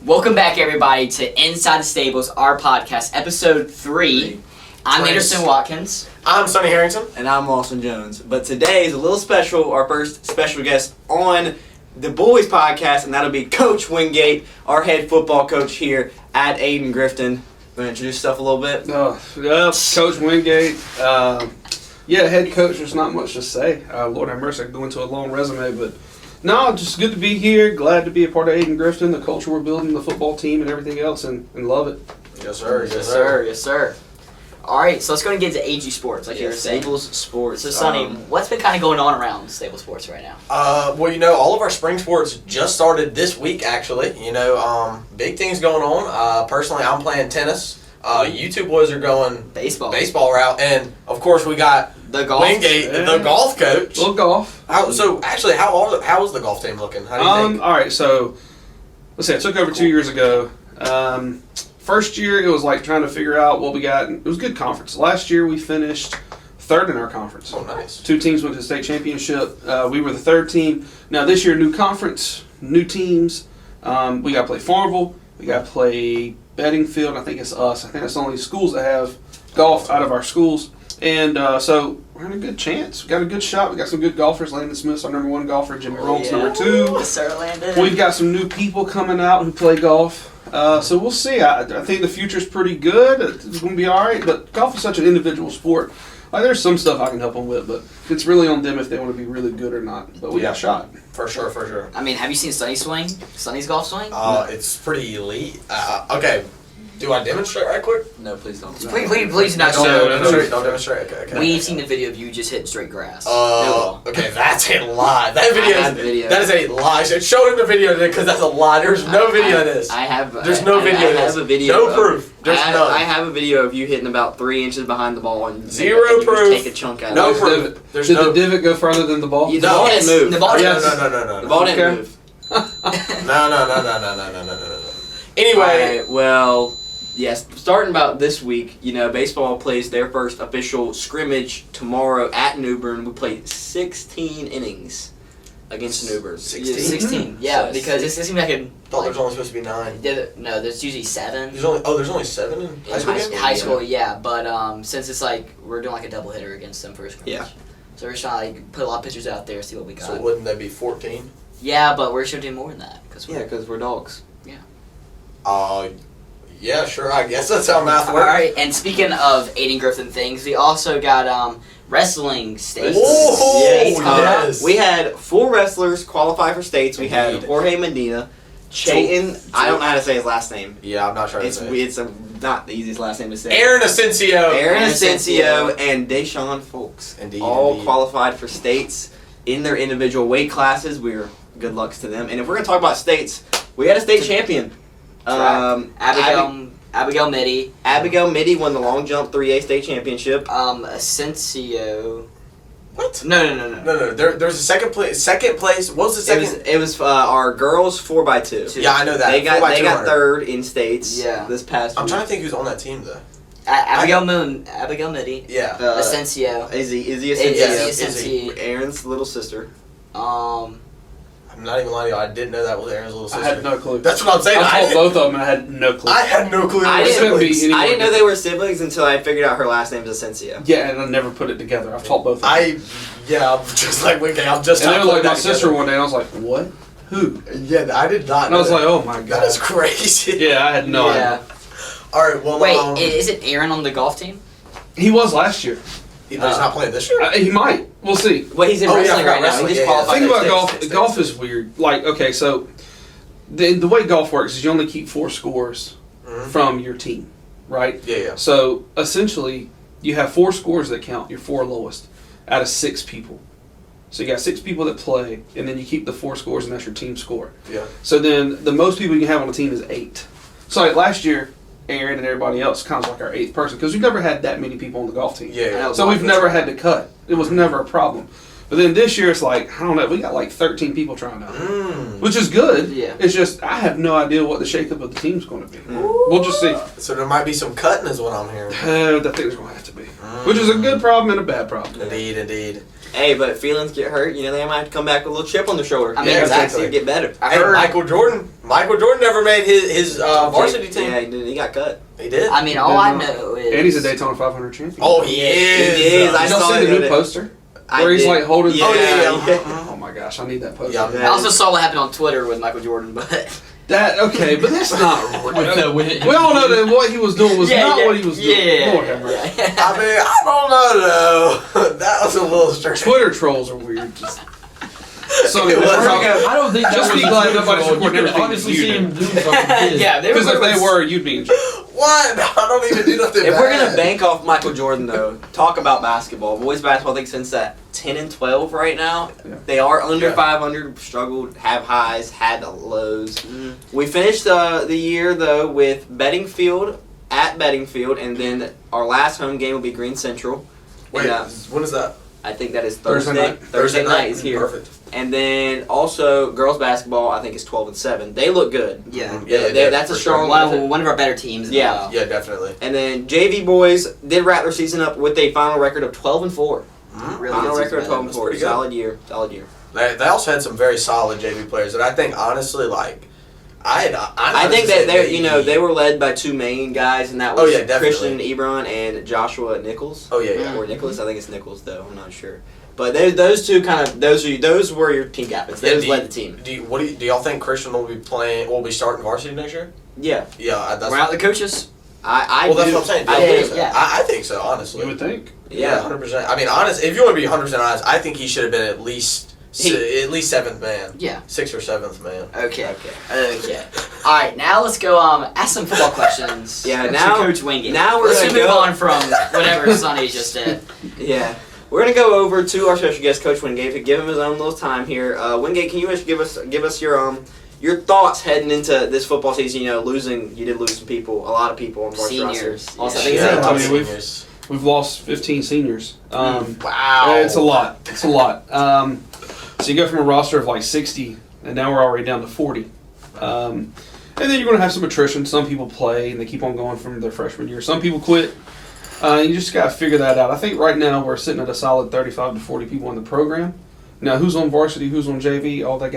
Welcome back, everybody, to Inside the Stables, our podcast, episode 3. I'm Anderson Watkins. I'm Sonny Harrington. And I'm Lawson Jones. But today is a little special, our first special guest on the Boys podcast, and that'll be Coach Wingate, our head football coach here at Ayden Grifton. Want to introduce yourself a little bit? Coach Wingate. Head coach, there's not much to say. Lord have mercy, I could go into a long resume, but no, just good to be here. Glad to be a part of Ayden Grifton, the culture we're building, the football team, and everything else, and love it. Yes, sir. Yes, sir. All right, so let's go and get into AG Sports, like you were saying. Stables Sports. So, Sonny, what's been kind of going on around Stable Sports right now? All of our spring sports just started this week, actually. Big things going on. Personally, I'm playing tennis. You two boys are going baseball route, and of course we got the golf Wingate, the golf coach. Little golf. How is the golf team looking? How do you think? All right, so let's see. I took over 2 years ago. First year, it was like trying to figure out what we got. It was a good conference. Last year, we finished third in our conference. Oh, nice. 2 teams went to the state championship. We were the third team. Now, this year, new conference, new teams. We got to play Farmville. We got to play Beddingfield. I think it's us. I think that's the only schools that have golf out of our schools. And so we're in a good chance. We got a good shot. We got some good golfers. Landon Smith's our number 1 golfer. Jimmy Roll's number 2. Yes, sir, Landon. We've got some new people coming out who play golf. So we'll see. I think the future's pretty good. It's going to be all right. But golf is such an individual sport. There's some stuff I can help them with, but it's really on them if they want to be really good or not. But we got shot. For sure. I mean, have you seen Sonny swing? Sonny's golf swing? It's pretty elite. Okay. Do I demonstrate right quick? No, please don't. Please not. Don't demonstrate. Okay. We've seen the video of you just hitting straight grass. Okay, that's a lie. That video. That is a lie. Show him the video because that's a lie. There's no video of this. There's no video of this. I have a video. No proof. There's none. I have a video of you hitting about 3 inches behind the ball and zero proof. Take a chunk out No of it. proof. Did the divot go farther than the ball? The ball didn't move. The ball No. The ball didn't move. No. Anyway. All right, well, yes, starting about this week, baseball plays their first official scrimmage tomorrow at New Bern. We played 16 innings against New Bern. 16? 16. Yeah, So because it seems like a... Thought there was only supposed to be 9. No, there's usually 7. There's only 7 in high school games? High school, yeah. But since it's like we're doing like a doubleheader against them for a scrimmage. Yeah. So we're just trying to like, put a lot of pitchers out there, see what we got. So wouldn't that be 14? Yeah, but we're shooting more than that. Because we're dogs. Yeah, sure. I guess that's how math works. All right, and speaking of Ayden Grifton things, we also got wrestling states. Oh, States coming up. yes. We had 4 wrestlers qualify for states. We had Indeed. Jorge Medina, Chayton. I don't know how to say his last name. Yeah, I'm not sure. It's not the easiest last name to say. Aaron Asensio. Aaron Asensio and Deshaun Folks. Indeed. All qualified for states in their individual weight classes. Good lucks to them. And if we're going to talk about states, we had a state champion. Abigail Mitty. Abigail Mitty won the long jump 3A state championship. Asensio. What? No. There's a second place. What was the second? It was our girls 4x2. Yeah, I know that. They got 4x200. third in states. Yeah. This past. I'm week. trying to think who's on that team though. Abigail Mitty. Yeah. Asensio. Izzy Izzy Asensio. Asensio. Aaron's little sister. I'm not even lying to you. I didn't know that was Aaron's little sister. I had no clue. That's what I'm saying. I told both of them. I had no clue. I had no clue. I they were didn't- siblings. I didn't know they were siblings until I figured out her last name is Asensio. Yeah, and I never put it together. I've taught both of them. I'm just like Wingate. I'm just. And they not were like putting my that sister together. one day, and I was like, what? Who? Yeah, I did not. And I was know like, that. oh my god. That is crazy. Yeah, I had no idea. Yeah. All right. Well, Wait, isn't Aaron on the golf team? He was last year. he's not playing this year. He might. We'll see. Well, he's in Oh, yeah, wrestling I right forgot now. wrestling. He just Yeah, qualified. Think for about states. golf. Golf is weird. Like, okay, so the way golf works is you only keep 4 scores from your team, right? Yeah. So essentially, you have 4 scores that count. Your 4 lowest out of 6 people. So you got 6 people that play, and then you keep the 4 scores, and that's your team score. Yeah. So then the most people you can have on a team is 8. So like last year, Aaron and everybody else kind of like our 8th person because we've never had that many people on the golf team. Yeah. So we've never had to cut. It was never a problem. But then this year it's like, I don't know, we got like 13 people trying out. Which is good. Yeah. It's just, I have no idea what the shakeup of the team's going to be. We'll just see. So there might be some cutting, is what I'm hearing. I think there's going to have to be. Which is a good problem and a bad problem. Indeed. Hey, but feelings get hurt. You know, they might have to come back with a little chip on their shoulder. I mean, exactly. Get better. I Hey, heard. Michael Jordan never made his varsity team. Yeah, he did. He got cut. He did. I mean, all I know is. And he's a Daytona 500 champion. Oh, he is. He is. I Did y'all saw see it the new today. poster? I Where he's did. like holding. Yeah, yeah. Oh my gosh, I need that poster. Yeah. I also saw what happened on Twitter with Michael Jordan, but. That okay, but that's not. With We all know that what he was doing was not what he was doing. Yeah. Lord have mercy. I mean, I don't know though. That was a little strange. Twitter trolls are weird. Just, so It was. I don't think that Just was be a glad Twitter nobody's troll. recording You could everything honestly you see do. him doing something. Yeah, they because if they were. were, you'd be in trouble. What? I don't even do nothing. If we're gonna bad. bank off Michael Jordan, though, talk about basketball. Boys basketball, I think since that 10 and 12 right now, Yeah. they are under Yeah. 500. Struggled, have highs, had lows. Mm. We finished the year though with Beddingfield at Beddingfield, and then our last home game will be Green Central. Wait, And, when is that? I think that is Thursday Thursday. night. Thursday night is here. Perfect. And then also girls basketball, I think is 12-7. They look good. Yeah. That's a for strong sure. One of our better teams. Yeah. Yeah, definitely. And then JV boys did wrap their season up with a final record of 12-4. Really Final good record of season. 12-4. pretty good. Solid year. Solid year. They also had some very solid JV players, and I think honestly, like, I think that they were led by two main guys, and that was Oh, yeah, definitely. Christian Ebron and Joshua Nichols. Oh yeah. Or Nicholas, I think it's Nichols though. I'm not sure. But those two those were your team captains. Yeah, Those led the team. Do y'all think Christian will be starting varsity next year? Yeah, Yeah, that's We're out the coaches. I well, that's do. what I'm saying. I Yeah, think so. yeah. I think so, honestly. You would think. Yeah, 100%. I mean, honest. If you want to be 100% honest, I think he should have been at least seventh man, Yeah. 6th or 7th man. Okay. Okay. All right. Now let's go. Ask some football questions. Yeah, to now- Coach Wingate. now we're let's gonna just move go- on from whatever Sonny just did. Yeah. We're gonna go over to our special guest, Coach Wingate. Give him his own little time here. Wingate, can you just give us your thoughts heading into this football season? You know, you did lose some people, a lot of people on varsity Seniors. roster. Also, I Yeah. think Yeah, it's I like mean, seniors. We've lost 15 seniors. Wow. It's a lot. It's a lot. So you go from a roster of like 60, and now we're already down to 40. And then you're going to have some attrition. Some people play, and they keep on going from their freshman year. Some people quit. You just got to figure that out. I think right now we're sitting at a solid 35 to 40 people in the program. Now, who's on varsity, who's on JV, all that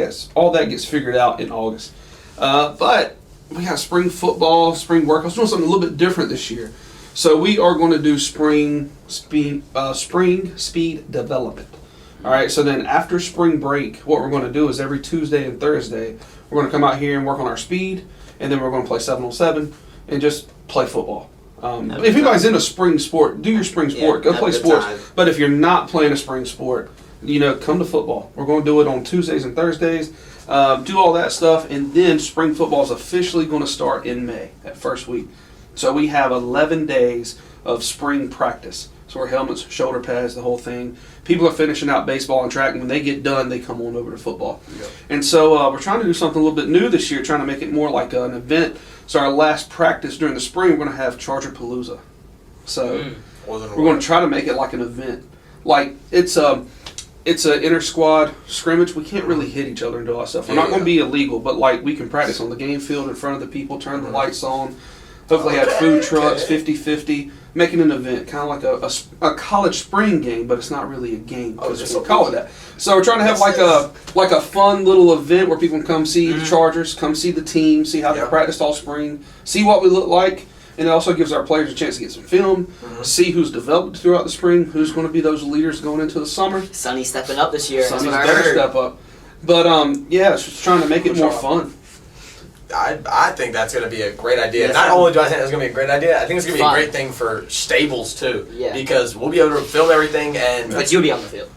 gets figured out in August. But we got spring football, spring work. I was doing something a little bit different this year. So we are going to do spring speed development. All right. So then after spring break, what we're going to do is every Tuesday and Thursday, we're going to come out here and work on our speed, and then we're going to play 7-on-7 and just play football. If anybody's into spring sport, do your spring sport. Go have play a good sports. time. But if you're not playing a spring sport, come to football. We're going to do it on Tuesdays and Thursdays. Do all that stuff, and then spring football is officially going to start in May, that first week. So we have 11 days of spring practice. So our helmets, shoulder pads, the whole thing. People are finishing out baseball and track, and when they get done, they come on over to football. Yep. And so we're trying to do something a little bit new this year, trying to make it more like an event. So our last practice during the spring, we're going to have Charger Palooza. So we're going to try to make it like an event. Like it's a inter squad scrimmage. We can't really hit each other and do all that stuff. We're not going to be illegal, but like we can practice on the game field in front of the people, turn the lights on. Hopefully have food trucks, 50-50, making an event, kind of like a college spring game, but it's not really a game. Oh, it's just we a call it that. So we're trying to have like a fun little event where people can come see the Chargers, come see the team, see how they Yep. practiced all spring, see what we look like, and it also gives our players a chance to get some film, see who's developed throughout the spring, who's going to be those leaders going into the summer. Sonny stepping up this year. That's Sonny's what I better heard. step up. But it's just trying to make it more fun. I think that's going to be a great idea. Yes, Not sir. only do I think it's going to be a great idea, I think it's going to be a Fun. great thing for stables too. Yeah. Because we'll be able to film everything, and But you'll be on the field.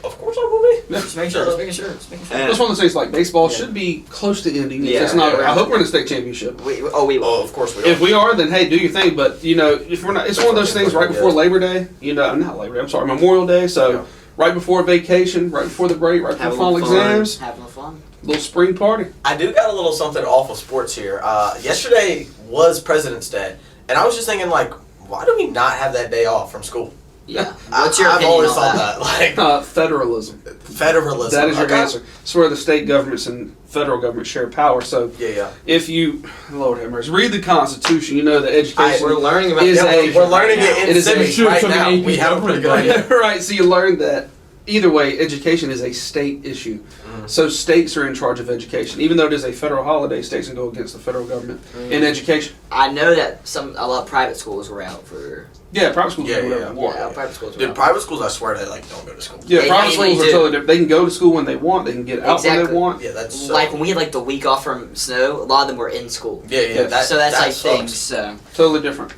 of course I will be. Just making sure. Just making sure. Just making sure. And- That's one of the things like baseball should be close to ending. Yeah, If it's not, yeah. I hope we're in the state championship. We will. Oh, of course we will. If we are, then hey, do your thing. But if we're not, it's one of those things right before Labor Day. Not Labor Day. I'm sorry, Memorial Day. So Yeah. right before vacation, right before the break, right before Have a final little fun. exams, Having fun. little spring party. I do got a little something off of sports here. Yesterday was President's Day, and I was just thinking, like, why do we not have that day off from school? Yeah. What's your I've opinion always on thought that? that. Like, Federalism. federalism. That is your Okay. answer. It's where the state governments and federal government share power. So Yeah. if you, Lord have mercy, read the Constitution, you know that education We're learning about is Yeah, a- we're learning it in It is a- civics Should've right took an now. AP We have a pretty good government, idea. right. So you learned that either way, education is a state issue. So states are in charge of education. Even though it is a federal holiday, states can go against the federal government in education. I know that a lot of private schools were out for. Yeah, private schools Yeah, do whatever yeah. they want. Yeah, private schools were Dude, out. private schools, I swear they like don't go to school. Yeah, They private usually schools are do. totally different. They can go to school when they want. They can get out when Exactly. they want. Yeah, that's Like when we had like the week off from snow, a lot of them were in school. yeah. Yeah. So that's that like sucks. things. So Totally different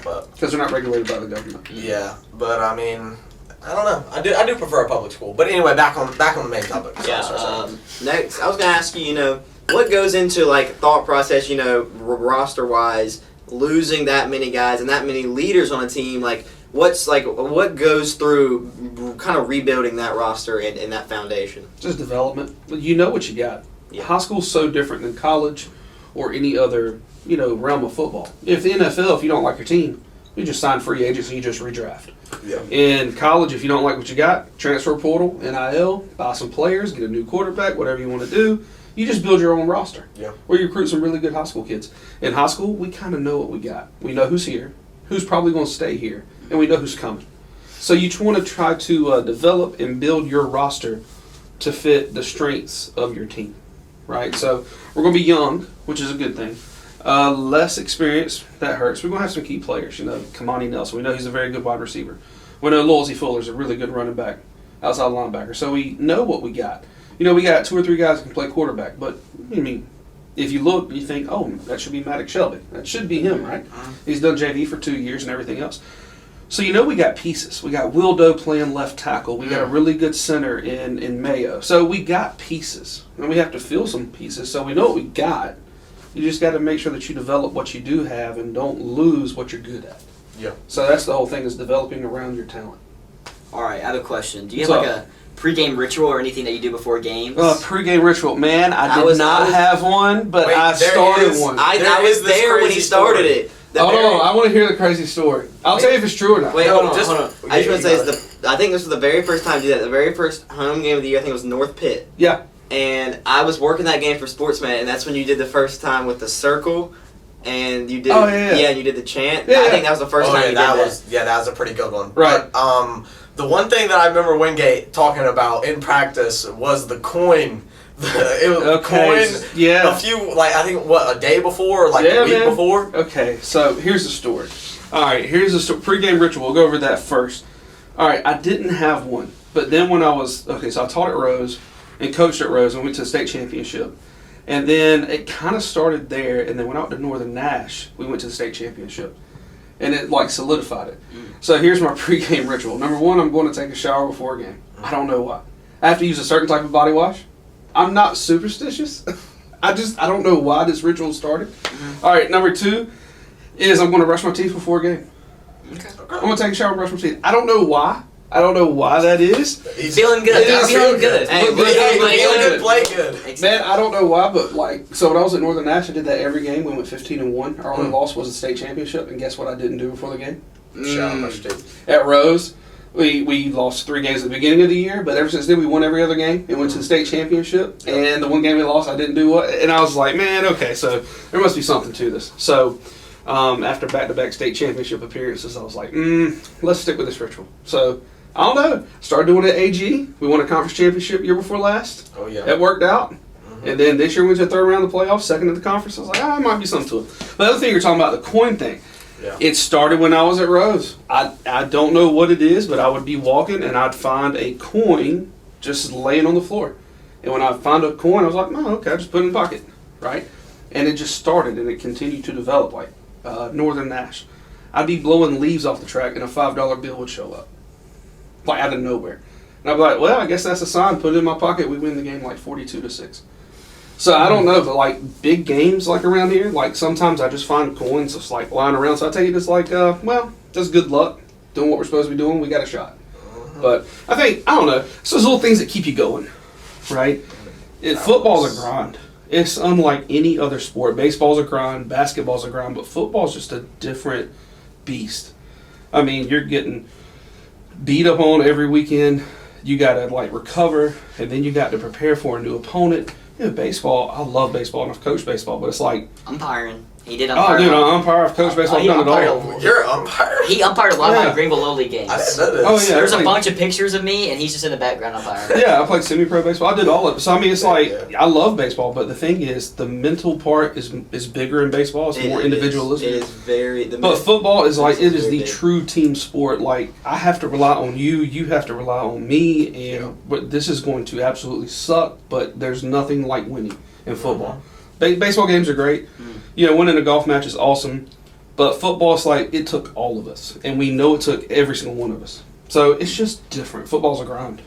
But because they're not regulated by the government. yeah, but I mean, I don't know. I do prefer a public school. But anyway, back on the main topic. Yeah. Next, I was gonna ask you, what goes into like thought process, roster wise, losing that many guys and that many leaders on a team. Like, what goes through kind of rebuilding that roster and that foundation? Just development. You know what you got. Yeah. High school's so different than college or any other realm of football. If the NFL, if you don't like your team, you just sign free agents and you just redraft. Yeah. In college, if you don't like what you got, transfer portal, NIL, buy some players, get a new quarterback, whatever you want to do. You just build your own roster. Yeah. Or you recruit some really good high school kids. In high school, we kind of know what we got. We know who's here, who's probably going to stay here, and we know who's coming. So you want to try to develop and build your roster to fit the strengths of your team, right? So we're going to be young, which is a good thing. Less experience, that hurts. We're going to have some key players. Kamani Nelson, we know he's a very good wide receiver. We know Loyalty Fuller's a really good running back, outside linebacker. So we know what we got. We got 2 or 3 guys that can play quarterback. But, if you look, you think, oh, that should be Maddox Shelby. That should be him, right? He's done JV for 2 years and everything else. So we got pieces. We got Will Doe playing left tackle. We got a really good center in Mayo. So we got pieces. And we have to fill some pieces. So we know what we got. You just got to make sure that you develop what you do have and don't lose what you're good at. Yeah. So that's the whole thing, is developing around your talent. all right, I have a question. Do you What's have like a pregame ritual or anything that you do before games? Pre-game ritual. Man, I was not have one, but Wait, I there started is- one. I There was is this there when he crazy started story. it. The Hold very- on, I want to hear the crazy story. I'll tell you if it's true or not. Wait, No, hold on, just- hold on. yeah, I just want to say, you got I think this was the very first time I did that. The very first home game of the year, I think it was North Pitt. Yeah. And I was working that game for Sportsman, and that's when you did the first time with the circle, and you did, Oh, yeah. and you did the chant. Yeah, I yeah. think that was the first Oh, time yeah, you did that that. was that was a pretty good one. Right. But, the one thing that I remember Wingate talking about in practice was the coin. It was Okay, coin. yeah. A few, I think, a day before, or a Yeah, week man. before. Okay, so here's the story. All right, here's the pre-game ritual. We'll go over that first. All right, I didn't have one, but then when so I taught at Rose and coached at Rose and went to the state championship. And then it kind of started there, and then went out to Northern Nash. We went to the state championship. And it solidified it. So here's my pregame ritual. Number one, I'm going to take a shower before a game. I don't know why. I have to use a certain type of body wash. I'm not superstitious. I don't know why this ritual started. All right, number two is I'm going to brush my teeth before a game. I'm going to take a shower and brush my teeth. I don't know why. I don't know why that is. He's Feeling good. It is Feeling good. Hey, Look, play good. Man, I don't know why, but so when I was at Northern Nash, I did that every game. We went 15-1. Our only loss was the state championship, and guess what I didn't do before the game? Shower, brush teeth. At Rose, we lost 3 games at the beginning of the year, but ever since then we won every other game and went to the state championship. And the one game we lost, I didn't do what, and I was like, man, okay, so there must be something to this. So after back-to-back state championship appearances, I was like, let's stick with this ritual. So I don't know. Started doing it at AG. We won a conference championship year before last. Oh yeah. It worked out. And then this year we went to the 3rd round of the playoffs, 2nd in the conference. I was like, it might be something to it. But the other thing you're talking about, the coin thing. Yeah. It started when I was at Rose. I don't know what it is, but I would be walking and I'd find a coin just laying on the floor. And when I found a coin, I was like, oh, okay, I just put it in the pocket, right? And it just started and it continued to develop, like Northern Nash. I'd be blowing leaves off the track and a $5 bill would show up, like out of nowhere. And I'd be like, well, I guess that's a sign. Put it in my pocket. We win the game like 42-6. So I don't know, but like big games like around here, like sometimes I just find coins just like lying around. So I take it as like, well, just good luck doing what we're supposed to be doing. We got a shot. But I don't know. It's those little things that keep you going, right? Football's a grind. It's unlike any other sport. Baseball's a grind, basketball's a grind, but football's just a different beast. I mean, you're getting beat up on every weekend. You got to like recover, and then you got to prepare for a new opponent. Baseball, I love baseball and I've coached baseball, but it's like Umpiring. He did Oh, umpire. dude, I'm umpire. I've coached baseball. I've he done it umpired all. You're an umpire. He umpired a lot of Yeah. my Greenville Little League games. I didn't know this. Oh, yeah. There's a Like- bunch of pictures of me, and he's just in the background umpiring. Yeah, I played semi-pro baseball. I did all of it. So I mean, it's like Yeah. I love baseball, but the thing is, the mental part is bigger in baseball. It's more individualistic. It is very. But football is like it is very the big. true team sport. Like I have to rely on you, you have to rely on me, and Yeah. but this is going to absolutely suck. But there's nothing like winning in football. Mm-hmm. Baseball games are great. You know, winning a golf match is awesome. But football is like it took all of us, and we know it took every single one of us. So it's just different. Football's a grind.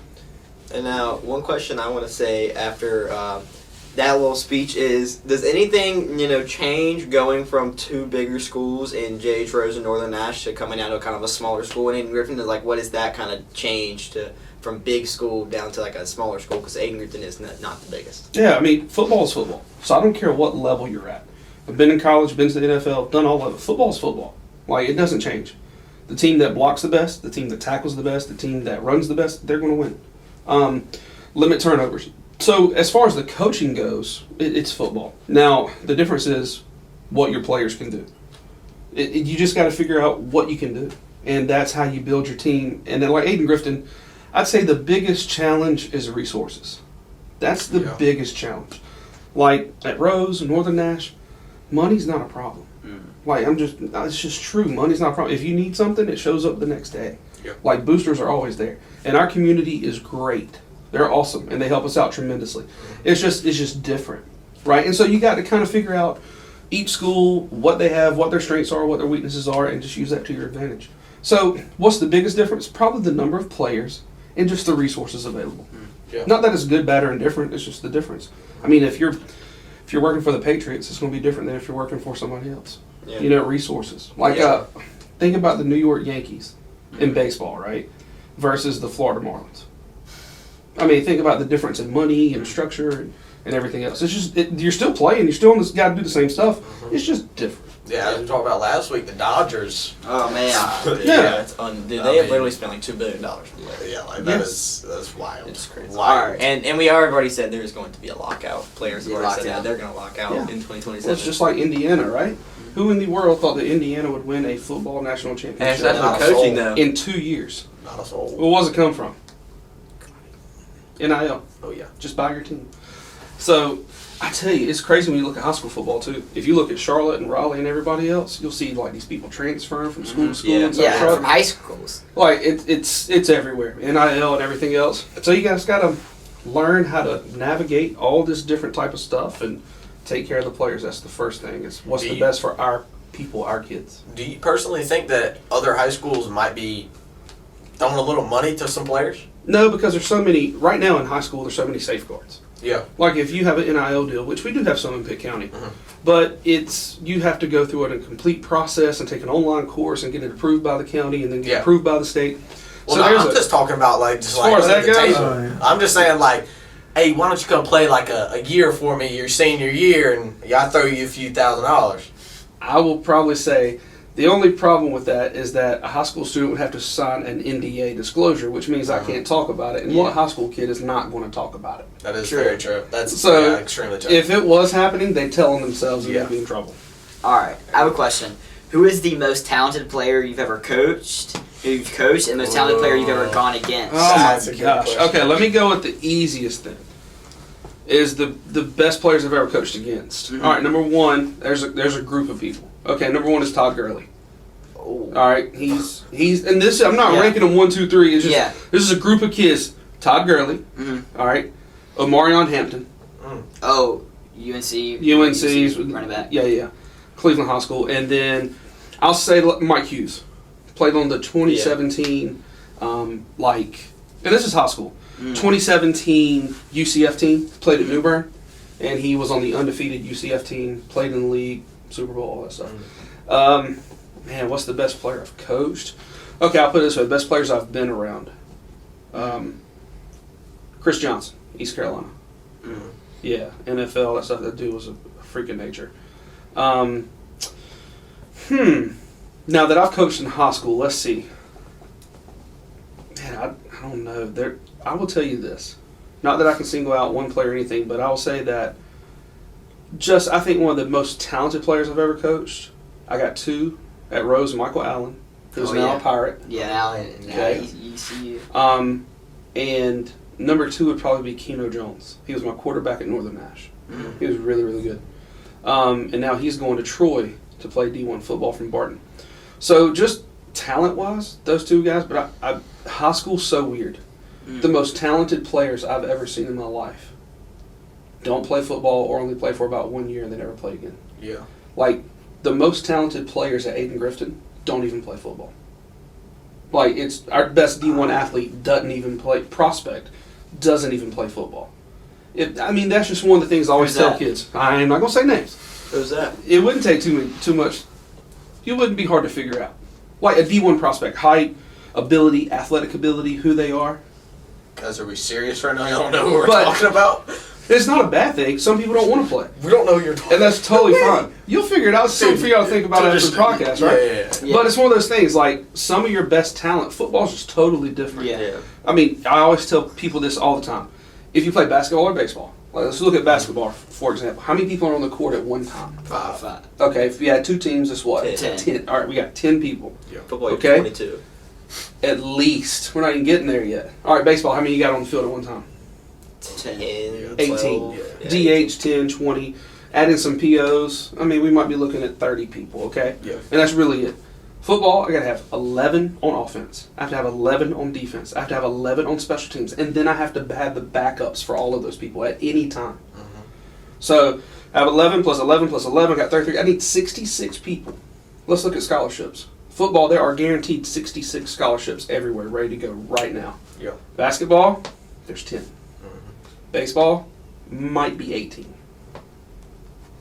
And now, one question I want to say after that little speech is: does anything change going from two bigger schools in J.H. Rose and Northern Nash to coming down to kind of a smaller school in Aiden Griffin? Is like, what is that kind of change to from big school down to like a smaller school? Because Aiden Griffin is not the biggest. Yeah, I mean, football is football. So I don't care what level you're at. I've been in college, been to the NFL, done all of it. Football is football. Like, it doesn't change. The team that blocks the best, the team that tackles the best, the team that runs the best, they're going to win. Limit turnovers. So as far as the coaching goes, it's football. Now, the difference is what your players can do. You just got to figure out what you can do. And that's how you build your team. And then like Aiden Griffin, I'd say the biggest challenge is resources. That's the Yeah. biggest challenge. Like at Rose, Northern Nash, money's not a problem. Like it's just true. Money's not a problem. If you need something, it shows up the next day. Yeah. Like boosters are always there, and our community is great. They're awesome, and they help us out tremendously. It's just different, right? And so you got to kind of figure out each school, what they have, what their strengths are, what their weaknesses are, and just use that to your advantage. So what's the biggest difference? Probably the number of players and just the resources available. Yeah. Not that it's good, bad, or indifferent. It's just the difference. I mean, if you're working for the Patriots, it's going to be different than if you're working for somebody else. Yeah. You know, resources. Like, Yeah. think about the New York Yankees in baseball, right? Versus the Florida Marlins. I mean, think about the difference in money and structure and everything else. It's just, you're still playing. You're still got to do the same stuff. It's just different. Yeah, as we talked about last week, the Dodgers. Oh man. Yeah. It's dude, I they have mean- literally spent like $2 billion. Yeah, like Yes. that's wild. It's crazy. Wild. And we already said there's going to be a lockout. Players have Yeah, already said lockdown. that they're going to lock out Yeah. in 2027. Well, it's just like Indiana, right? Who in the world thought that Indiana would win a football national and championship that's Not the a coaching soul. though. in 2 years? Not a soul. Well, what does it come from? NIL. Oh yeah. Just buy your team. So I tell you, it's crazy when you look at high school football too. If you look at Charlotte and Raleigh and everybody else, you'll see like these people transferring from school to school. Yeah. and South Yeah, Charlotte. from high schools. Like it's everywhere, NIL and everything else. So you guys got to learn how to navigate all this different type of stuff and take care of the players. That's the first thing. It's what's Do the you- best for our people, our kids. Do you personally think that other high schools might be throwing a little money to some players? No, because there's so many right now in high school. There's so many safeguards. Yeah. Like if you have an NIL deal, which we do have some in Pitt County, Mhm. but you have to go through a complete process and take an online course and get it approved by the county and then get Yeah. approved by the state. Well, So no, there's I'm just talking about like just As far like as that under the goes- table. Oh, yeah. I'm just saying like, hey, why don't you come play like a year for me your senior year and I throw you a few $1,000. I will probably say the only problem with that is that a high school student would have to sign an NDA disclosure, which means I can't talk about it. And what high school kid is not going to talk about it? That is True. very true. That's So, extremely true. If it was happening, they'd tell on themselves and Yeah. they'd be in trouble. All right, I have a question. Who is the most talented player you've ever coached? Who you've coached, and the most talented player you've ever gone against? Oh That's a my good gosh. question. Okay, let me go with the easiest thing. Is the best players I've ever coached against. Mhm. All right, number one, there's a group of people. Okay, number one is Todd Gurley. Oh. All right, he's and this I'm not Yeah. ranking them 1, 2, 3. It's just Yeah. this is a group of kids. Todd Gurley. Mhm. All right, Omarion Hampton. Oh, UNC. UNC's running back. Yeah. Cleveland High School, and then I'll say Mike Hughes played on the 2017 and this is high school. 2017 UCF team played at New Bern, and he was on the undefeated UCF team. Played in the league, Super Bowl, all that stuff. Man, what's the best player I've coached? Okay, I'll put it this way: best players I've been around. Chris Johnson, East Carolina. Yeah, NFL, that stuff. That dude was a freak of nature. Now that I've coached in high school, let's see. Man, I don't know. I will tell you this. Not that I can single out one player or anything, but I will say that I think one of the most talented players I've ever coached. I got 2 at Rose, Michael Allen, who's Oh, now yeah. a Pirate. Yeah, now Okay. ECU. And number 2 would probably be Keno Jones. He was my quarterback at Northern Nash. Mhm. He was really, really good. And now he's going to Troy to play D1 football from Barton. So just talent-wise, those 2 guys. But high school's so weird. Mm. The most talented players I've ever seen in my life don't play football or only play for about 1 year and they never play again. Yeah. Like, the most talented players at Aiden Grifton don't even play football. Like, it's our best D1 athlete doesn't even play, prospect doesn't even play football. That's just one of the things I always Who's tell that? kids. I am not going to say names. Who's that? It wouldn't take too much. It wouldn't be hard to figure out. Like a D1 prospect, height, ability, athletic ability, who they are. Guys, are we serious right now? Y'all don't know who we're But- talking about? It's not a bad thing. Some people don't want to play. We don't know who you're talking And that's totally fine. You'll figure it out. It's something for y'all to think about after Just- the podcast, right? Yeah. Yeah. But it's one of those things, like, some of your best talent, football's just totally different. Yeah. I always tell people this all the time. If you play basketball or baseball, like, let's look at basketball, for example. How many people are on the court at one time? 5. Okay, if you had 2 teams, it's what? 10. All right, we got 10 people. Football, Okay. 22. At least. We're not even getting there yet. All right, baseball, how many you got on the field at one time? 10. 18. Yeah. DH, 10, 20. Add in some POs. We might be looking at 30 people, okay? Yeah. And that's really it. Football, I got to have 11 on offense. I have to have 11 on defense. I have to have 11 on special teams. And then I have to have the backups for all of those people at any time. So I have 11 plus 11 plus 11. I got 33. I need 66 people. Let's look at scholarships. Football, there are guaranteed 66 scholarships everywhere ready to go right now. Yeah. Basketball, there's 10. Baseball, might be 18.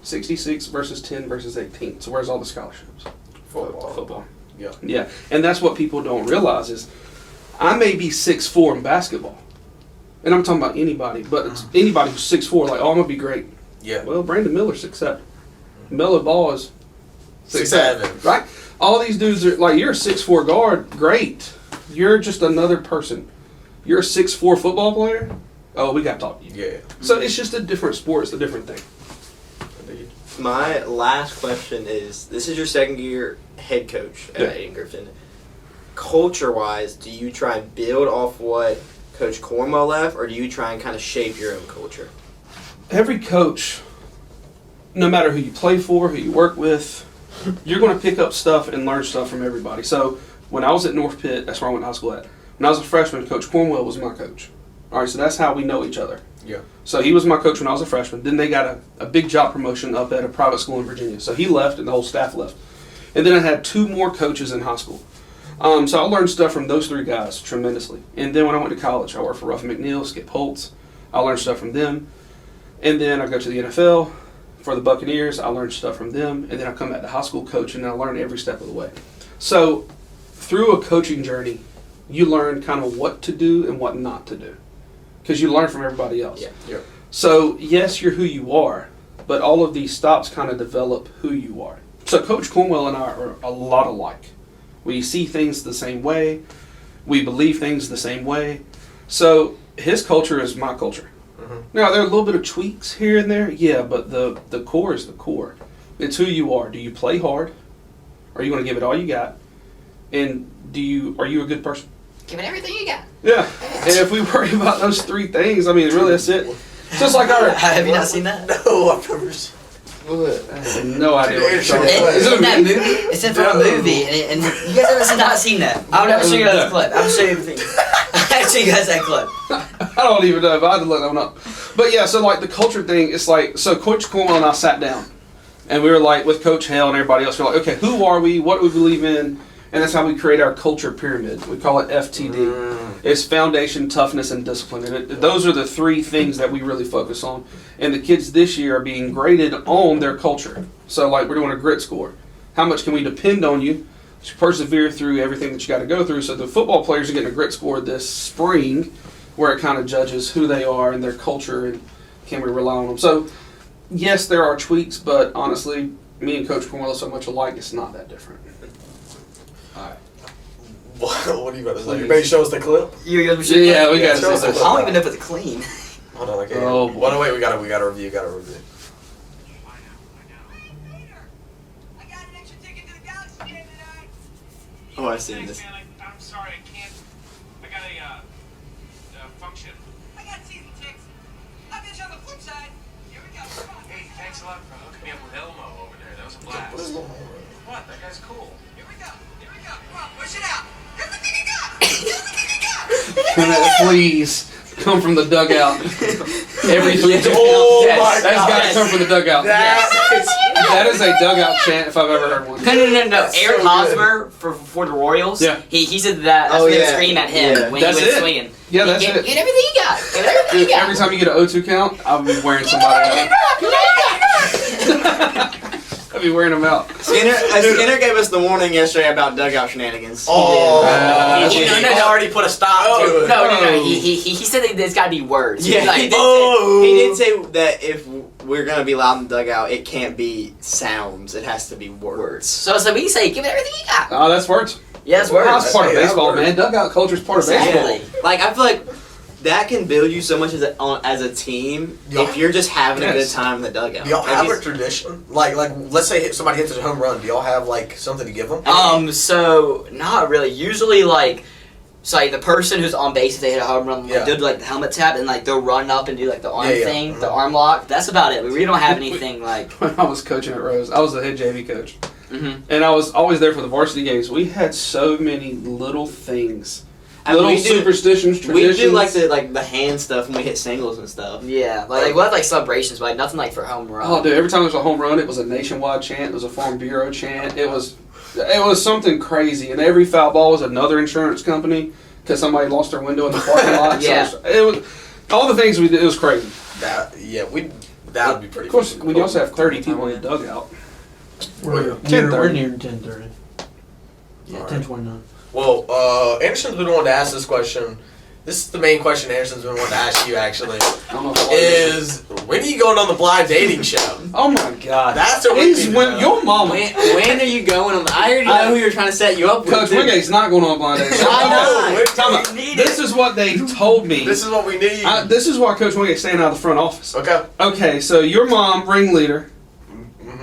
66 versus 10 versus 18. So where's all the scholarships? Football. Yeah. Yeah, and that's what people don't realize is I may be 6'4" in basketball. And I'm talking about anybody, but it's anybody who's 6'4", like, oh, I'm going to be great. Yeah. Well, Brandon Miller's 6'7". Melo Ball is 6'7". right? All these dudes are, like, you're a 6'4" guard, great. You're just another person. You're a 6'4" football player, oh, we got to talk to you. Yeah. So it's just a different sport, it's a different thing. Indeed. My last question is: this is your second year head coach at Yeah. Aiden Grifton. Culture-wise, do you try and build off what Coach Cornwell left, or do you try and kind of shape your own culture? Every coach, no matter who you play for, who you work with, you're going to pick up stuff and learn stuff from everybody. So when I was at North Pitt, that's where I went to high school at. When I was a freshman, Coach Cornwell was my coach. All right, so that's how we know each other. Yeah. So he was my coach when I was a freshman. Then they got a big job promotion up at a private school in Virginia. So he left and the whole staff left. And then I had 2 more coaches in high school. So I learned stuff from those 3 guys tremendously. And then when I went to college, I worked for Ruff McNeil, Skip Holtz. I learned stuff from them. And then I go to the NFL for the Buccaneers. I learned stuff from them. And then I come back to high school coaching and I learned every step of the way. So through a coaching journey, you learn kind of what to do and what not to do. Because you learn from everybody else. Yeah. Yeah. So yes, you're who you are, but all of these stops kind of develop who you are. So Coach Cornwell and I are a lot alike. We see things the same way. We believe things the same way. So his culture is my culture. Now, there are a little bit of tweaks here and there, yeah, but the core is the core. It's who you are. Do you play hard? Are you going to give it all you got? And are you a good person? Give it everything you got. Yeah. And if we worry about those 3 things, really that's it. Just like our... Have you not seen that? No, I've never seen. I have no idea what you're talking It- about. It's Is it a in that movie? movie. It's in from a movie, and you guys have not seen that. I'll show you guys the clip. I'll show you everything. I'll show you guys that clip. I don't even know if I had to look that one up. But yeah, so like the culture thing, it's like, so Coach Cornwell and I sat down and we were like with Coach Hale and everybody else, we're like, okay, who are we? What do we believe in? And that's how we create our culture pyramid. We call it FTD. It's foundation, toughness, and discipline. And those are the 3 things that we really focus on. And the kids this year are being graded on their culture. So like we're doing a grit score. How much can we depend on you to persevere through everything that you got to go through? So the football players are getting a grit score this spring where it kind of judges who they are and their culture and can we rely on them. So yes, there are tweaks, but honestly, me and Coach Cornwell are so much alike, it's not that different. What are you about to say? Please. You ready to show us the clip? You Yeah, we gotta show us see the this. I don't even know if it's clean. Hold on, I can't. Oh, boy. Wait, we gotta review. questions. Hey, man, I'm sorry, I can't. I got a function. I got season tickets. I bet you on the flip side. Here we go. Come on. Hey, thanks a lot for hooking me up with Elmo over there. That was a blast. What? That guy's cool. Here we go. Here we go. Come on, push it out. Here's the thing you got. Here's the thing you got. Please come from the dugout. Every 3 touchdowns. Oh Yes. my That's got to God. come from the dugout. That is a dugout chant if I've ever heard one. No. Eric so good. Hosmer for the Royals. Yeah. He said that. That's Oh, what they would yeah. scream at him Yeah. when That's he was it. swinging. Yeah, that's get, it. Get everything you got. Get everything you got. Every time you get an O2 count, I'll be wearing somebody out. I'll be wearing them out. Skinner gave us the warning yesterday about dugout shenanigans. Oh, He did. he already put a stop to it. No. He said that there's got to be words. Yeah, He's like, he did say that if we're gonna be loud in the dugout, it can't be sounds. It has to be words. So we say, give it everything you got. Oh, that's words. Yes, Well, words. that's part of Hey, that baseball, works. man. Dugout culture is part of baseball. Exactly. Like I feel like that can build you so much as a team Yeah. if you're just having a good Yes. time in the dugout. Do y'all Like, have it's- a tradition? Like, let's say somebody hits a home run. Do y'all have like something to give them? So not really. Usually, the person who's on base, if they hit a home run, Yeah. they'll do like the helmet tap and like they'll run up and do like the arm Yeah. thing, the arm lock. That's about it. We really don't have anything like. When I was coaching at Rose, I was the head JV coach. Mhm. And I was always there for the varsity games. We had so many little things. And Little we do- superstitions, We traditions. do like the hand stuff when we hit singles and stuff. Yeah, we'll have like celebrations, but like, nothing like for home run. Oh, dude! Every time there was a home run, it was a nationwide chant. It was a Farm Bureau chant. It was something crazy. And every foul ball was another insurance company because somebody lost their window in the parking lot. Yeah. So it was all the things we did. It was crazy. That would be pretty. Of course, cool. we also have 30 people in the dugout. We're 10:30. near 10:30. Yeah, Alright. 10:29. Well, Anderson's been wanting to ask this question. This is the main question Anderson's been wanting to ask you, actually. I don't know if I like this. Is when are you going on the blind dating show? Oh my God! That's what we It's need to when know. your mama, When are you going on? I already know who you're trying to set you up with. Coach dude. Wingate's not going on blind dating. Why not? We're Time out. talking- This is what they told me. This is what we need. This is why Coach Wingate's staying out of the front office. Okay. Okay, so your mom, ringleader,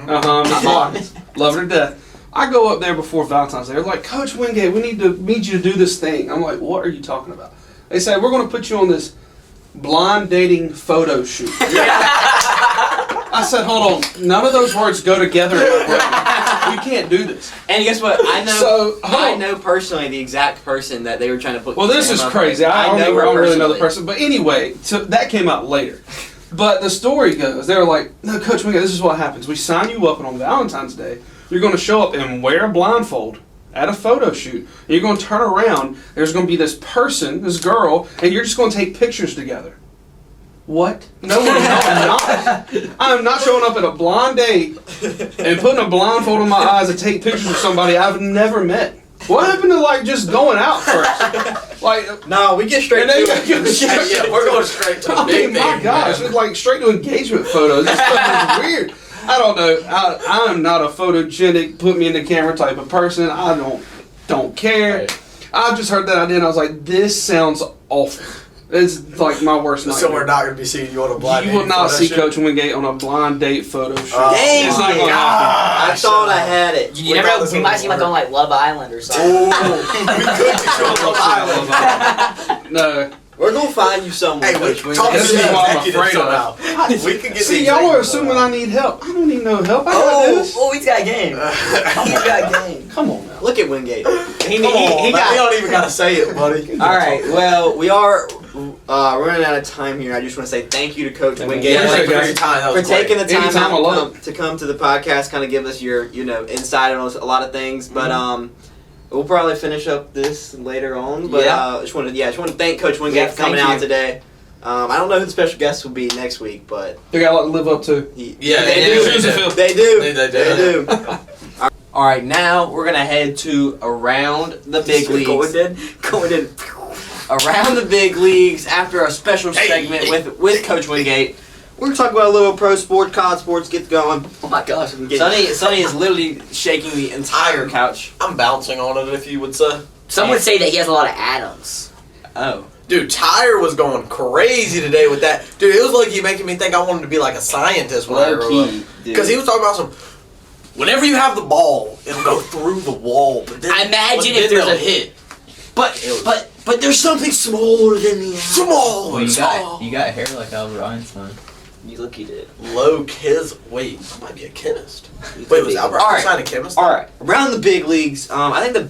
Miss Watkins, love her to death. I go up there before Valentine's Day. They're like, Coach Wingate, we need you to do this thing. I'm like, what are you talking about? They say, we're going to put you on this blind dating photo shoot. I said, hold on. None of those words go together. We can't do this. And guess what? I know. So, I know personally the exact person that they were trying to put. Well, this him is up crazy. with. I know her don't really know the personally. person. But anyway, so that came out later. But the story goes, they were like, no, Coach Wingate, this is what happens. We sign you up, and on Valentine's Day, you're going to show up and wear a blindfold at a photo shoot. And you're going to turn around. There's going to be this person, this girl, and you're just going to take pictures together. What? No, I'm not. I'm not showing up at a blind date and putting a blindfold on my eyes to take pictures of somebody I've never met. What happened to like just going out first? Like, No, we get straight and to then it. Yeah, we're going straight to the I big mean, my thing. gosh, it's like straight to engagement photos. This stuff is weird. I don't know. I'm not a photogenic, put me in the camera type of person. I don't care. Right. I just heard that idea and I was like, this sounds awful. It's like my worst So we're nightmare. not going to be seeing you on a blind You dating will not photo see shoot? Coach Wingate on a blind date photo shoot. Oh, Dang, It's not gonna gosh. I thought I had it. You never know. We might see like on like Love Island or something. Oh, we could be showing Love Island. No. We're gonna find you someone. Hey, Coach we Wingate. talk to This the is what I'm executive afraid of. somehow. We can get See, the y'all are executive assuming somehow. I need help. I don't need no help. I got this. He's got game. He's got game. Come on now. Look at Wingate. He Come on, he man, got. you don't even got to say it, buddy. All right. Well, we are running out of time here. I just want to say thank you to Coach Thank Wingate you. Yeah, Yes, thank you sir, for your time. That for was great. taking the time Anytime, I love out to come to the podcast, kind of give us your insight on a lot of things. But we'll probably finish up this later on. But Yeah. I just want to thank Coach Wingate Yeah, for coming thank out you. today. I don't know who the special guest will be next week, but They got a lot to live up to. Yeah, they they do. do. They do. They They do. do. All right, now we're gonna head to around the big leagues. Going in. Around the big leagues after a special Hey. segment with Coach Wingate. We're gonna talk about a little pro sport, college sports. Get going. Oh my gosh. Sonny is literally shaking the entire couch. I'm bouncing on it, if you would say. Some would say that he has a lot of atoms. Oh, Dude, Tyre was going crazy today with that. Dude, it was like he making me think I wanted to be like a scientist when I grew up. Because he was talking about some Whenever you have the ball, it'll go through the wall. But then, I imagine but if then there's they'll a hit. But there's something smaller than the Small. Well, you small. got hair like Albert Einstein. You look, you did. Low Kiz. Wait, that might be a chemist. You Wait, could was be. Albert All Einstein a chemist? All right, around the big leagues, I think the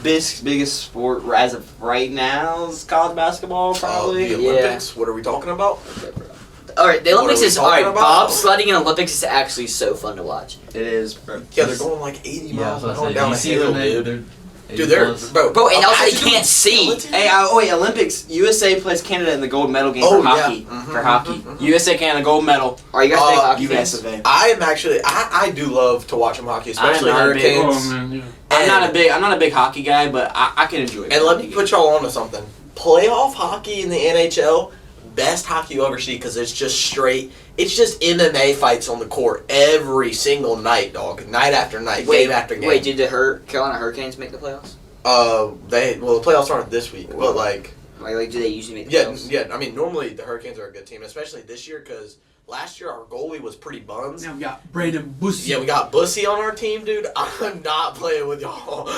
biggest sport as of right now is college basketball, probably. The Yeah. Olympics. What are we talking about? All right, the What Olympics are we is all right. talking about? Bobsledding in Olympics is actually so fun to watch. It is. Yeah, they're going like 80 Yeah, I miles was an about hour to say, down do a you see hill, when dude. they're Dude, they're Bro, and also they imagine can't see. skeleton. Hey, wait, Olympics. USA plays Canada in the gold medal game Oh, for yeah. hockey. Mhm, For hockey. mhm. USA Canada gold medal. Are you guys big hockey US fans? of A. I am actually. I do love to watch them hockey, especially I'm not a big- Hurricanes. Oh man, yeah. I'm not a big hockey guy, but I can enjoy it. And let me put y'all onto something. Playoff hockey in the NHL, best hockey you'll ever see because it's just straight. It's just MMA fights on the court every single night, dog. Night after night, game after game. Wait, did the Carolina Hurricanes make the playoffs? The playoffs aren't this week, but like, Like, do they usually make the yeah, playoffs? yeah. I mean, normally the Hurricanes are a good team, especially this year because last year our goalie was pretty buns. Now we got Brandon Bussy. Yeah, we got Bussy on our team, dude. I'm not playing with y'all.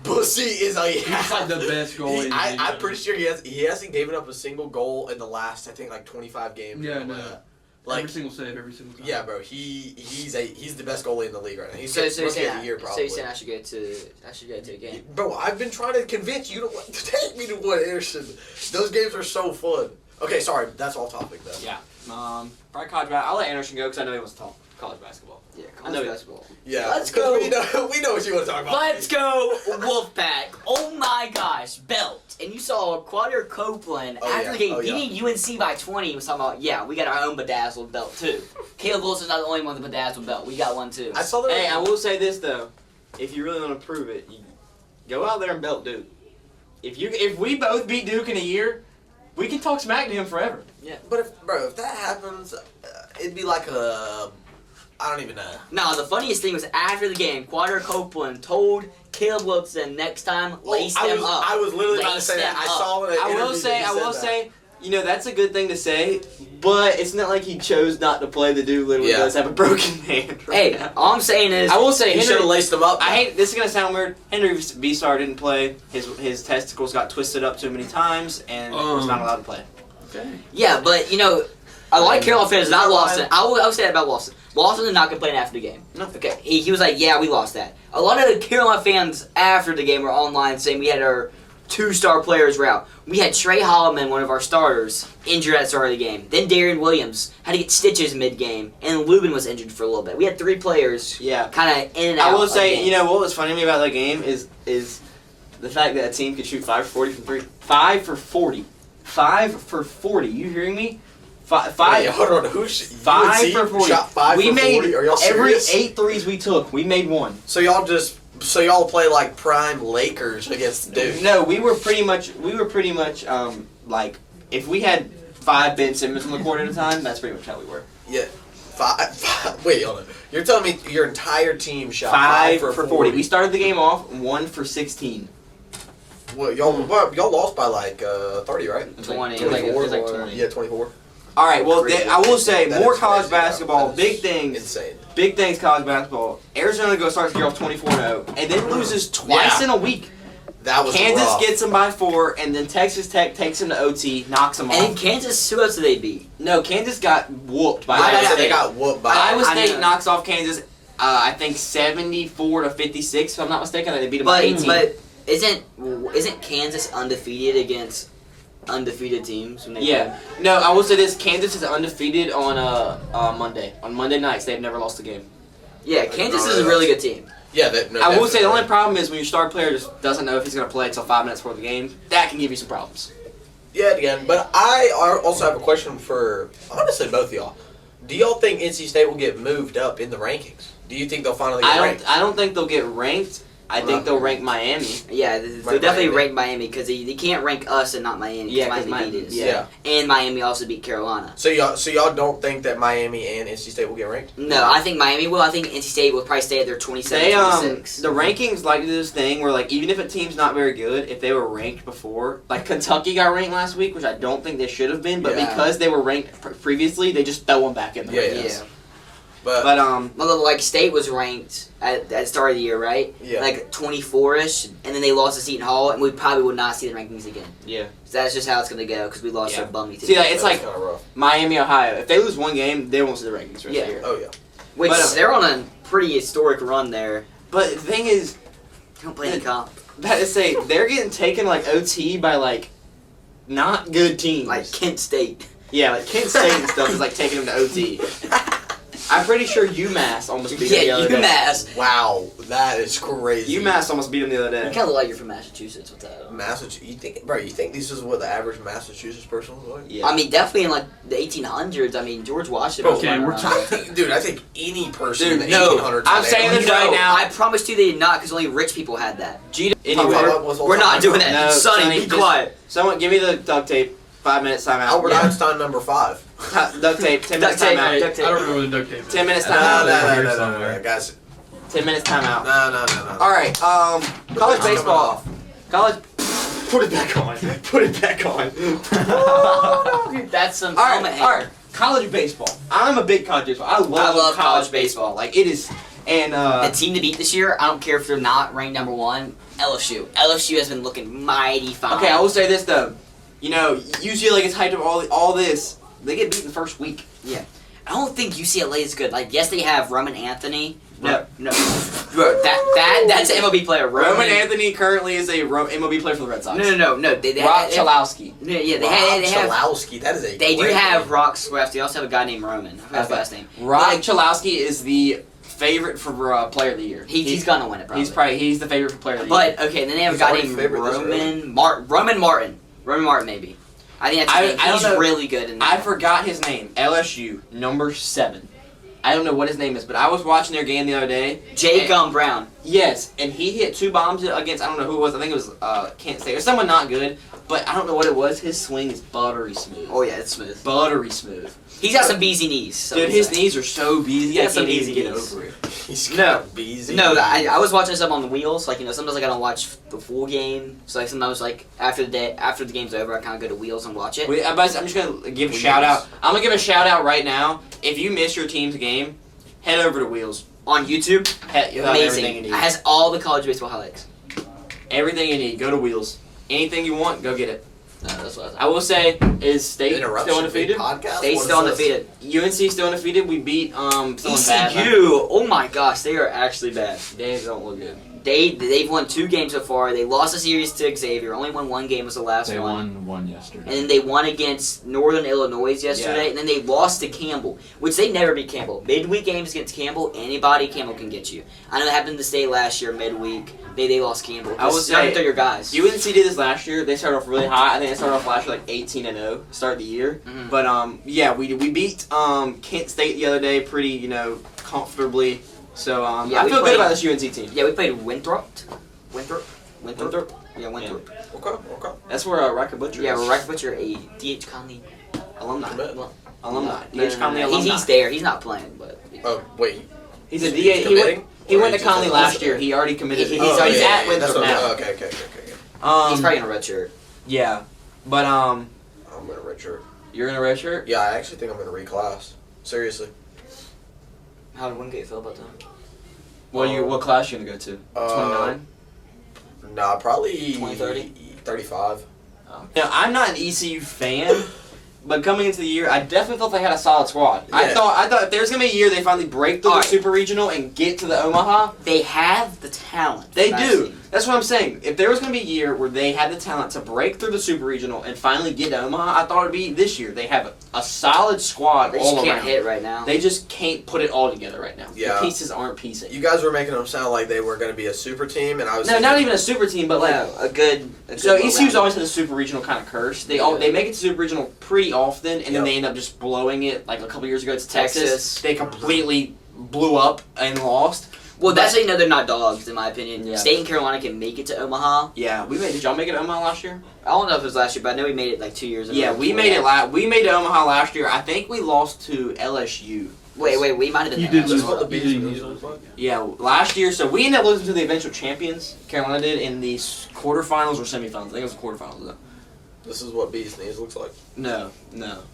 Bussy is a. He's like the best goalie in the league. I'm pretty sure he hasn't given up a single goal in the last, I think, like 25 games. Yeah, or no. that. Like, every single save, every single time. yeah, bro. He's the best goalie in the league right now. He's So rookie you're of the saying, year so probably. you're saying I should go to a game? Bro, I've been trying to convince you to take me to one, Anderson. Those games are so fun. Okay, sorry, that's off topic though. Yeah. Probably college basketball. I'll let Anderson go because I know he wants to talk college basketball. Yeah, I know college it. basketball. Yeah, Let's 'cause go. We know what you want to talk about. Let's go, Wolfpack! Oh my gosh, belt! And you saw Quadir Copeland Oh, after yeah. the game Oh, yeah. beating UNC by 20. He was talking about, yeah, we got our own bedazzled belt too. Caleb Wilson's not the only one with a bedazzled belt. We got one too. I saw that. Hey, I will say this though. If you really want to prove it, you go out there and belt Duke. If we both beat Duke in a year, we can talk smack to him forever. But if that happens, it'd be like a. I don't even know. No, the funniest thing was after the game, Quadir Copeland told Caleb Wilson next time, lace them up. I was literally about to Lace say that. them I up. saw it. I will say, you know, that's a good thing to say, but it's not like he chose not to play. The dude literally Yeah. does have a broken hand. Right Hey, now. all I'm saying is, I will say, You should have Henry. laced them up. I hate this is gonna sound weird. Henry B-Star didn't play. His testicles got twisted up too many times and was not allowed to play. Okay. yeah, but you know, a lot of Carolina fans not Lawson. I will say that about Lawson. Lawson did not complain after the game. No. Okay, he was like, yeah, we lost that. A lot of the Carolina fans after the game were online saying we had our 2-star players were out. We had Trey Holloman, one of our starters, injured at the start of the game. Then Darian Williams had to get stitches mid-game, and Lubin was injured for a little bit. We had 3 players Yeah. kind of in and out. I will of the say, game. you know, what was funny to me about that game is the fact that a team could shoot 5 for 40 from 3. 5 for 40. 5 for 40. You hearing me? Five. Wait, hold on. Who's 5 for 40. Shot 5 we for made 40. Are y'all every serious? 8 threes we took. We made 1. So y'all play like prime Lakers against Duke. No, we were pretty much like if we had 5 Ben Simmons on the court at a time, that's pretty much how we were. Yeah. Five. Wait, hold on. You're telling me your entire team shot 5 for for 40. We started the game off 1 for 16. Well, y'all lost by like 30, right? 20. 24. It was like 20. Yeah, 24. All right, well, Crazy. I will say That more is college crazy, bro. basketball, That big is things. Insane. Big things, college basketball. Arizona starts the year off 24-0, and then loses twice Yeah. in a week. That was Kansas rough. gets them by 4, and then Texas Tech takes them to OT, knocks them And in off. Kansas, who else did they beat? No, Kansas got whooped by Yeah, Iowa they State. got whooped by. Iowa I State know. knocks off Kansas, I think 74-56, if I'm not mistaken. I think they beat them by 18. But isn't Kansas undefeated against undefeated teams when they Yeah. No, I will say this: Kansas is undefeated on Monday. On Monday nights, they've never lost a game. play? Yeah, Kansas is a really good team. Yeah, I will say the only problem is when your star player just doesn't know if he's going to play until 5 minutes before the game. That can give you some problems. Yeah, again. But I also have a question for honestly both of y'all. Do y'all think NC State will get moved up in the rankings? Do you think they'll finally get ranked? I don't think they'll get ranked. I think they'll rank Miami. Yeah, they'll Right, definitely Miami. rank Miami because they can't rank us and not Miami. Yeah, 'cause 'cause Miami Miami- beat us. yeah. And Miami also beat Carolina. So y'all don't think that Miami and NC State will get ranked? No, I think Miami will. I think NC State will probably stay at their 27, They 26. the rankings like to do this thing where like even if a team's not very good, if they were ranked before, like Kentucky got ranked last week, which I don't think they should have been, but Yeah. because they were ranked previously, they just throw them back in the Yeah, rankings. yeah. But Although, like, State was ranked at the start of the year, right? yeah, Like 24-ish, and then they lost to Seton Hall, and we probably would not see the rankings again. Yeah. So that's just how it's going to go, because we lost Yeah. our bummy team. See, like, it's like kind of rough. Miami, Ohio. If they lose one game, they won't see the rankings rest of Yeah. the year. Oh yeah. Which, but, they're on a pretty historic run there. But the thing is, They don't play any comp. that is say they're getting taken like OT by like not good teams. Like Kent State. Yeah, like Kent State and stuff is like taking them to OT. I'm pretty sure UMass almost beat them the Yeah, other day. UMass. Wow, that is crazy. UMass almost beat them the other You day. kind of look like you're from Massachusetts with that. Massachusetts. You think this is what the average Massachusetts person was like? Yeah. I mean, definitely in like the 1800s. I mean, George Washington. was Okay, running we're around. I think any person Dude, in the no, 1800s. I'm had saying that. this right now. I promised you they did not, because only rich people had that. Anyway, We're not doing that. No, Sonny, Sonny, be just- quiet. someone give me the duct tape. 5 minutes timeout. Albert Yeah. Einstein number 5. Duct tape. 10 minutes Duct tape. timeout. Duct tape. I don't know where the duct tape is. 10 minutes No, timeout. guys. 10 minutes timeout. No. All right. College I'm baseball. off. College. Put it back on. Put it back on. That's some All helmet right. hair. All right. College baseball. I'm a big college baseball. I love college baseball. Like it is. And The team to beat this year, I don't care if they're not ranked number 1, LSU. LSU has been looking mighty fine. okay, I will say this though. You know, UCLA gets hyped up all this. They get beat in the first week. I don't think UCLA is good. Like, yes, they have Roman Anthony. No. Bro, that's an MLB player. Roman Anthony currently is a MLB player for the Red Sox. No. They Rock they- Chalowski. Yeah, they have. Chalowski. That is a. They do great have name. Rock Swift. They also have a guy named Roman. I forgot his last name. Rock Like, Chalowski is the favorite for player of the year. he's gonna win it. Probably. He's the favorite for player of the year. But okay, then they have a He's guy already named favored this Roman Martin. Roman Martin, maybe. I think that's his name. I don't He's know. really good in I that. forgot his name. LSU number 7. I don't know what his name is, but I was watching their game the other day. Jake Brown. Yes, and he hit 2 bombs against, I don't know who it was. I think it was Kent State or someone not good, but I don't know what it was. His swing is buttery smooth. Oh yeah, it's smooth. Buttery smooth. He's got some beezy knees. So Dude, we his say. knees are so beezy. He has I some can't even beezy get knees. over it. He's No. got Beezy. No, I was watching some on the wheels. Like, you know, sometimes like I don't watch the full game. So like sometimes like after the game's over, I kind of go to wheels and watch it. I'm just gonna give a shout out. I'm gonna give a shout out right now. If you miss your team's game, head over to Wheels. On YouTube, You'll have everything you amazing. It need. has all the college baseball highlights. Everything you need. Go to Wheels. Anything you want, go get it. No, that's what I will say, is State Interruption. still undefeated? Podcast? State's What still is this? undefeated. UNC still undefeated. We beat someone bad. ECU, oh my gosh, they are actually bad. They don't look good. They've won 2 games so far. They lost a series to Xavier. Only won 1 game was the last They one. won yesterday. And then they won against Northern Illinois yesterday, Yeah. and then they lost to Campbell, which they never beat Campbell. Midweek games against Campbell, anybody Campbell can get you. I know it happened to State last year, midweek. They lost Campbell. I would say- they're your guys. UNC did this last year. They started off really high. I think they started off last year like 18-0 to start the year. Mhm. But yeah, we beat Kent State the other day pretty comfortably. So Yeah, I we feel played- good about this UNC team. Yeah, we played Winthrop. Winthrop. Yeah, Winthrop. Okay. That's where Racker Butcher Yeah, is. we're right Butcher, a D.H. Conley alumni. Commit. Alumni. No, DH Conley alumni. He's there. He's not playing, but Oh wait. He's a He's DH. committing? He Or went to he just Conley has a last visit? year. He already committed. He's He's already at That's Winthrop what- now. Okay. he's probably in a red shirt. Yeah, but I'm in a red shirt. you're in a red shirt. Yeah, I actually think I'm in a reclass. Seriously. How did Wingate feel about that? What class you gonna go to? 29. Nah, probably 20-30? 35. Now, I'm not an ECU fan, but coming into the year, I definitely thought they had a solid squad. I Yeah. thought if there's gonna be a year they finally break through the Alright. Super Regional and get to the Omaha, They have the talent. they that I've do. seen. That's what I'm saying. If there was gonna be a year where they had the talent to break through the Super Regional and finally get to Omaha, I thought it'd be this year. They have a solid squad They just all can't around. hit right now. They just can't put it all together right now. Yeah. The pieces aren't piecing. You guys were making them sound like they were going to be a super team, and I was No, not even a super team, but like. No, a good. So ECU's well-rounded- always had a super regional kind of curse. They make it to super regional pretty often, and then Yep. they end up just blowing it. Like a couple years ago to Texas, Texas. they completely blew up and lost. Well, that's how you know they're not dogs, in my opinion. Yeah. State and Carolina can make it to Omaha. Yeah, did y'all make it to Omaha last year? I don't know if it was last year, but I know we made it like 2 years ago. Yeah, we made it. We made it to Omaha last year. I think we lost to LSU. Wait, we might have been You there did last lose. year. what the You Bees did lose. lose. Yeah, last year. So we ended up losing to the eventual champions. Carolina did in the quarterfinals or semifinals. I think it was the quarterfinals though. This is what Bees knees looks like. No.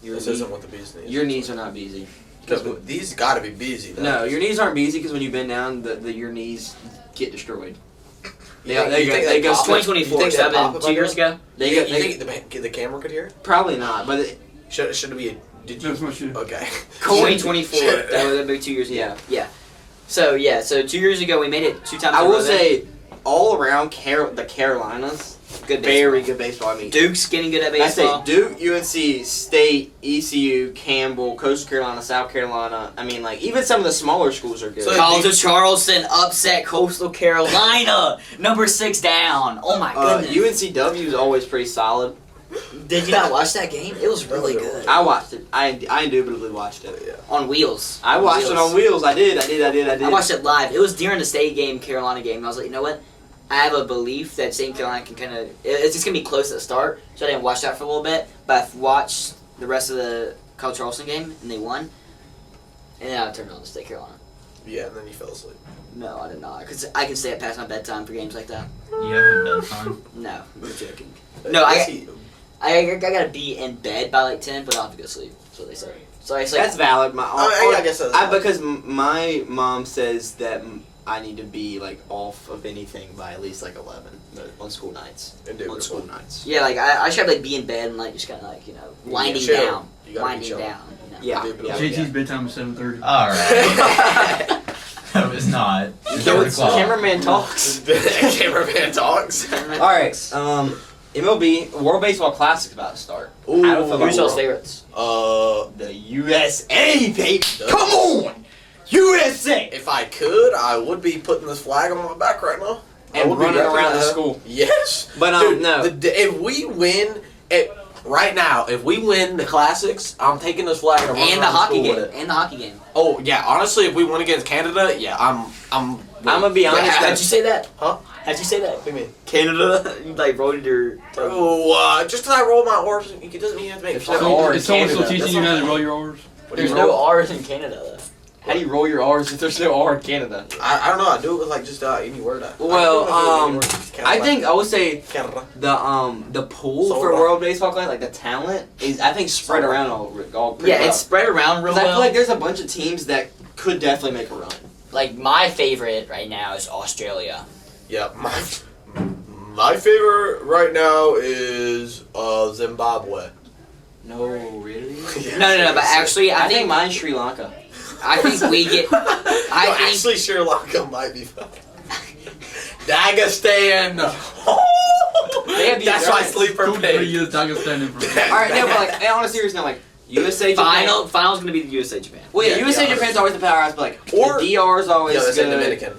Your This knee- isn't what the Bees knees. your looks knees are not easy. Because these got to be busy. Though. No, your knees aren't busy because when you bend down, your knees get destroyed. You Yeah, think- you think they go pop it? 2024, You think so they pop I've it been 2 years like ago. They you go, they, think the camera could hear it? probably not, but Should it be a... Did you... That's my shit. Okay. 2024. That would be 2 years ago. Yeah. So 2 years ago we made it 2 times. I in a will row then. say, all around the Carolinas, Good very baseball. good baseball. I mean, Duke's getting good at I say baseball. Duke, UNC, State, ECU, Campbell, Coastal Carolina, South Carolina. I mean, like even some of the smaller schools are good. So- College of Charleston upset Coastal Carolina, number 6 down. Oh my goodness! UNCW is always pretty solid. Did you not watch that game? It was really good. I watched it. I indubitably watched it. Yeah. On wheels. I watched it on wheels. I did. I watched it live. It was during the State game, Carolina game. And I was like, you know what? I have a belief that St. Carolina can kind of. It's just gonna be close at the start, so I didn't watch that for a little bit. But I've watched the rest of the College Charleston game, and they won. And then I turned on to State Carolina. Yeah, and then you fell asleep. No, I did not, because I can stay up past my bedtime for games like that. You have a bedtime? No, I'm joking. No, I gotta be in bed by like 10, but I'll have to go to sleep. That's what they say. So I say That's valid. I guess that's valid. because my mom says that I need to be like off of anything by at least like 11 on school nights. On school nights. yeah, like I should like be in bed and like just kind of like winding chill. down, You gotta be winding chill. down. Yeah. JT's bedtime is 7:30. Alright. No, it's not. It's 7 o'clock. Cameraman talks. Cameraman talks. All right. MLB World Baseball Classic about to start. Ooh. How do you feel about Who's y'all's World? favorites? The USA, baby. Come on, USA. If I could, I would be putting this flag on my back right now. I And would be running repping around the that. school. Yes. But Dude, no. if we win right now, if we win the classics, I'm taking this flag and running And the around hockey school game. with it. And the hockey game. Oh yeah, honestly, if we win against Canada, yeah, I'm gonna be honest. How'd you say that? Huh? How'd you say that? What do you mean? Canada. You like rolled your. Oh, just because I roll my R's, it doesn't mean you have to make If fun. so- or Is someone still Canada. teaching you how to roll your R's? There's no R's in Canada though. How do you roll your R's if there's no R in Canada? I don't know. I do it with like just any word. Well, I think I would say Canada. the pool So for rough. World Baseball Classic, like the talent, is I think spread So around all pretty Yeah, well. it's spread around real 'Cause I well. feel like there's a bunch of teams that could definitely make a run. Like my favorite right now is Australia. Yeah, my favorite right now is Zimbabwe. No, really? No, but actually, I think mine's Sri Lanka. I think we get. I No, think actually, Sri Lanka might be fun. Dagestan. They have the- That's my sleeper Cool, pretty pick. good Dagestan information. All right, no, but like on a serious note, like USA, Japan. final's gonna be the USA Japan. Well, yeah, Yeah, USA, yeah. Japan's always the powerhouse, but like Or- the DR is always Yeah, that's in good. Dominican.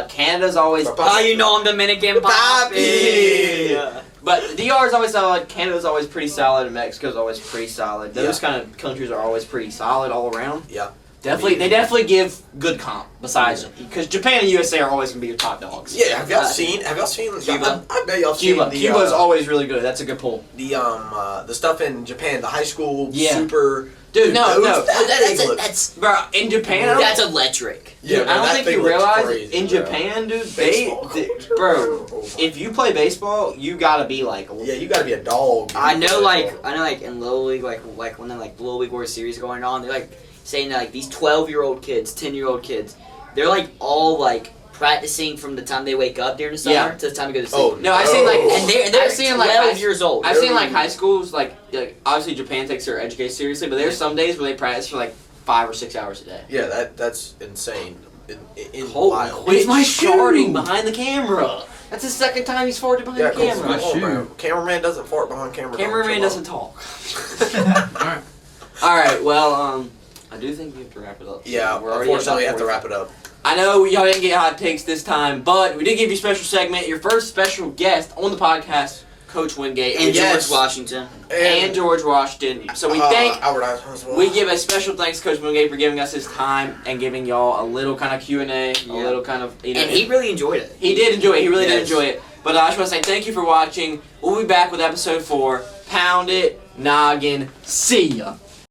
Canada's always. How you know I'm Dominican Papi. Papi? But the DR is always solid. Canada's always pretty solid, and Mexico's always pretty solid. Those kind of countries are always pretty solid all around. Yeah. Definitely, they definitely give good comp. Besides, because Japan and USA are always gonna be your top dogs. Yeah, have y'all seen Cuba? I bet y'all Cuba, seen Cuba's always really good. That's a good pull. the stuff in Japan, the high school Yeah. super Dude, no, That's bro. In Japan, I don't, that's electric. Yeah, dude, I don't that think thing you looks realize crazy, in bro. Japan, dude, Baseball they, culture, bro. Oh my If you play baseball, you gotta be like, Yeah, you gotta be a dog. I know, like in Little League, like when they're like Little League World Series going on, they're like saying that like these 12-year-old kids, 10-year-old kids, they're like all like practicing from the time they wake up during the summer Yeah. to the time they go to sleep. Oh No, I seen like, and they're I've seen 12 like years old. I've seen like high schools like obviously Japan takes their education seriously, but there's some days where they practice for like 5 or 6 hours a day. Yeah, that's insane. In Holy wild. quit my farting behind the camera. That's the second time he's farted behind Yeah, the come camera. my on, shoe. bro. Cameraman doesn't fart behind camera. Cameraman Chill doesn't out. talk. Alright. All right, well, I do think we have to wrap it up. Yeah, we're already unfortunately, we about have to 40. wrap it up. I know y'all didn't get hot takes this time, but we did give you a special segment. Your first special guest on the podcast, Coach Wingate, and Yes. George Washington. and George Washington. So we thank. Albert Einstein as well. We give a special thanks to Coach Wingate for giving us his time and giving y'all a little kind of Q&A, a Yeah. little kind of, you know. And he really enjoyed it. He did enjoy it. He really did Yes. enjoy it. But I just want to say thank you for watching. We'll be back with episode 4. Pound it, noggin, see ya.